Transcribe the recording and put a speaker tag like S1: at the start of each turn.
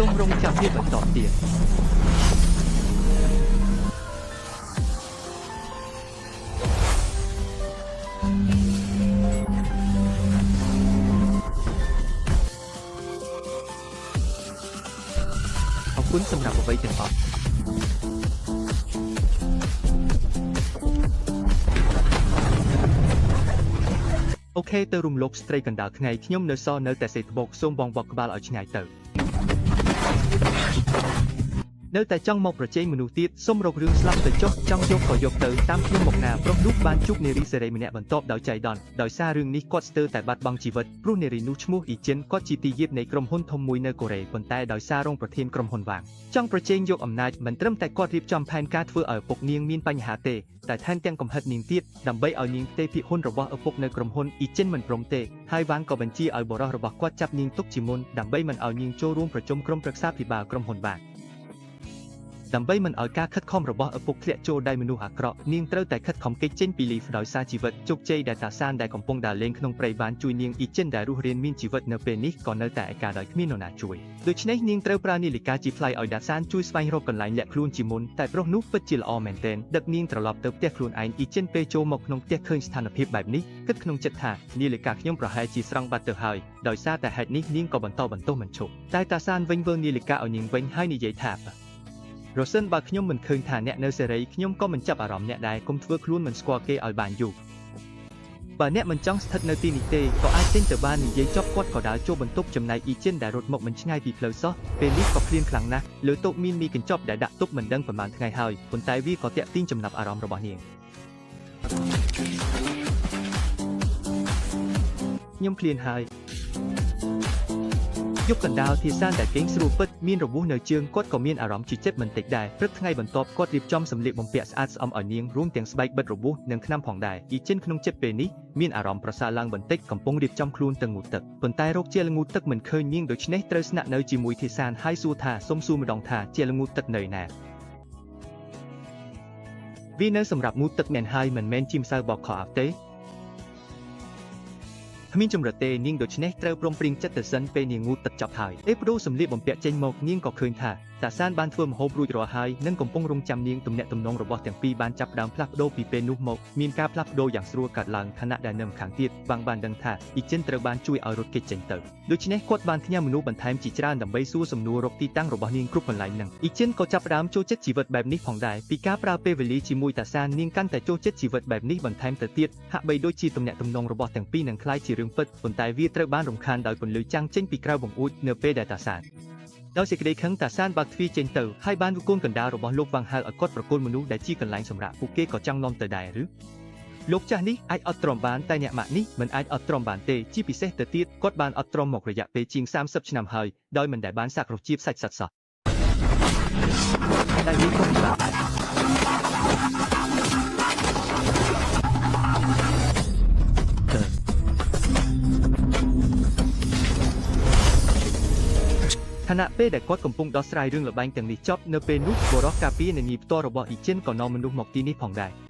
S1: សូមរងចាំភាពបន្តទៀតអរគុណសម្រាប់អ្វីទាំងអស់អូខេទៅរំលោភស្ត្រីកណ្ដាលថ្ងៃខ្ញុំនៅសល់នៅតែសេត្បូកសូមបងបកក្បាលឲ្យឆ្ងាយទៅនៅតែចង់មកប្រជែងមនុស្សទៀតសុំរករឿងស្លាប់ទៅចុះចង់យកក៏យកទៅតាមខ្ញុំមកណាប្រុសនោះបានជួបនារីសេរីម្នាក់បន្ទាប់ដោយចៃដន្យដោយសាររឿងនេះគាត់ស្ទើរតែបាត់បង់ជីវិតព្រោះនារីនោះឈ្មោះអ៊ីជិនគាត់ជាទីយាបនៃក្រុមហ៊ុនធំមួយនៅកូរ៉េប៉ុន្តែដោយសាររងប្រធានក្រុមហ៊ុនវាងចង់ប្រជែងយកអំណាចមិនត្រឹមតែគាត់រៀបចំផែនការធ្វើឲ្យឪពុកនាងមានបញ្ហាទេតែថែមទាំងកំហិតនាងទៀតដើម្បីឲ្យនាងផ្ទេរភាគហ៊ុនរបស់ឪពុកនៅក្រុមហ៊ុនអ៊ីជិនមិនព្រមទេហើយវាងក៏បញ្ជាឲ្យបុរសរបស់គាត់ចាប់នាងទុកជាមុនដើម្បីមិនឲ្យនាងចូលរួមប្រជុំក្រុមប្រឹក្សាភិបាលក្រុមហ៊ុនវាងដើម្បីមិនឲ្យការខិតខំរបស់ឪពុកធ្លាក់ចូលដៃមនុស្សអាក្រក់នាងត្រូវតែខិតខំគេចចេញពីលីហ្វដោយសារជីវិតជោគជ័យដែលតាសានដែលកំពុងដើរលេងក្នុងព្រៃបានជួយនាងអ៊ីចិនដែលរស់រានមានជីវិតនៅពេលនេះក៏នៅតែឯកាដោយគ្មាននរណាជួយដូច្នេះនាងត្រូវប្រើនាឡិកាជាថ្លៃឲ្យតាសានជួយស្វែងរកកន្លែងលាក់ខ្លួនជាមុនតែប្រុសនោះពិតជាល្អមែនទែនដឹកនាងត្រឡប់ទៅផ្ទះខ្លួនឯងអ៊ីចិនពេលចូលមកក្នុងផ្ទះឃើញស្ថានភាពបែបនេះគិតក្នុងចិត្តថានាឡិកាខ្ញុំប្រហែលជាស្រង់បាត់ទៅហើយដោយសារតែហេតុនេះនាងក៏បន្តបន្ទោសមិនឈប់តែតាសានវិញវើនាឡិកាឲ្យនាងវិញហើយនិយាយថារសិនបើខ្ញុំមិនឃើញថាអ្នកនៅសេរីខ្ញុំក៏មិនចាប់អារម្មណ៍អ្នកដែរកុំធ្វើខ្លួនមិនស្គាល់គេឲ្យបានយូរបើអ្នកមិនចង់ស្ថិតនៅទីនេះទេក៏អាចចេញទៅបាននិយាយចប់គាត់ក៏ដើរចូលបន្ទប់ចំណែកអ៊ីជិនដែលរត់មកមិនឆ្ងាយពីផ្លូវសោះពេលនេះក៏ភ្លៀងខ្លាំងណាស់លើតុមានមីកញ្ចប់ដែលដាក់ទុកមិនដឹងប៉ុន្មានថ្ងៃហើយប៉ុន្តែវាក៏ទាក់ទាញចំណាប់អារម្មណ៍របស់នាងខ្ញុំឃ្លានហើយយប់កណ្ដាលធាសានដែលគេងស្រួលពិតមានរបួសនៅជើងគាត់ក៏មានអារម្មណ៍ជាចិត្តមិនតិចដែរព្រឹកថ្ងៃបន្ទាប់គាត់រៀបចំសម្លៀកបំពាក់ស្អាតស្អំឲ្យនាងរួមទាំងស្បែកបិទរបួសនិងថ្នាំផងដែរអ៊ីចិនក្នុងចិត្តពេលនេះមានអារម្មណ៍ប្រសើរឡើងបន្តិចកំពុងរៀបចំខ្លួនទៅងូតទឹកប៉ុន្តែរោគជាលងូតទឹកមិនឃើញនាងដូច្នេះត្រូវស្នាក់នៅជាមួយធាសានហើយសួរថាសុំសួរម្ដងថាជាលងូតទឹកនៅណាវានៅសម្រាប់ងូតទឹកមែនហើយមិនមែនជាម្សៅបកខោអាប់ទេគ្មានចម្រិតទេនាងដូច្នេះត្រូវព្រមព្រៀងចិត្តទៅសិនពេលនាងងូតទឹកចប់ហើយអេប្រូសម្លៀកបំពាក់ចេញមកនាងក៏ឃើញថាតាសានបានធ្វើម្ហូបរួចរាល់ហើយនិងកំពុងរងចាំនាងទំនាក់ទំនងរបស់ទាំងពីរបានចាប់ផ្ដើមផ្លាស់ប្ដូរពីពេលនោះមកមានការផ្លាស់ប្ដូរយ៉ាងស្រួលកាត់ឡើងខណៈដែលនៅម្ខាងទៀតបានដឹងថាអ៊ីចិនត្រូវបានជួយឲ្យរត់គេចចេញទៅដូច្នេះគាត់បានផ្ញើមនុស្សបន្ថែមជាច្រើនដើម្បីសួរសំណួររកទីតាំងរបស់នាងគ្រប់កន្លែងហ្នឹងអ៊ីចិនក៏ចាប់ផ្ដើមចូលចិត្តជីវិតបែបនេះផងដែរពីការប្រើពេលវេលាជាមួយតាសាននាងកាន់តែចូលចិត្តជីវិតបែបនេះបន្ថែមទៅទៀតហាក់បីដូចជាទំនាក់ទំនងរបស់ទាំងពីរនឹងคล้ายជារឿងពិតប៉ុន្តែវាត្រូវបានរំខានដោយពន្លឺចាំងចេញពីក្រៅបង្អួចនៅពេលដែលតាសានដោយសេចក្តីខឹងតាសានបើកទ្វារចេញទៅហើយបានវាកូនកណ្ដាលរបស់លោកវាងហៅឲ្យគាត់ប្រគល់មនុស្សដែលជាកន្លែងសម្រាប់ពួកគេក៏ចង់នាំទៅដែរឬលោកចាស់នេះអាចអត់ទ្រាំបានតែអ្នកម៉ាក់នេះមិនអាចអត់ទ្រាំបានទេជាពិសេសទៅទៀតគាត់បានអត់ទ្រាំមករយៈពេលជាង30ឆ្នាំហើយដោយមិនដែលបានសាក់រសជាតិសាច់សត្វសោះតែនេះក៏ពិបាកដែរខណៈពេលដែលគាត់កំពុងដោះស្រាយរឿងល្បែងទាំងនេះចប់នៅពេលនោះបុរសការពារនានីផ្ទាល់របស់អ៊ីចិនក៏នាំមនុស្សមកទីនេះផងដែរ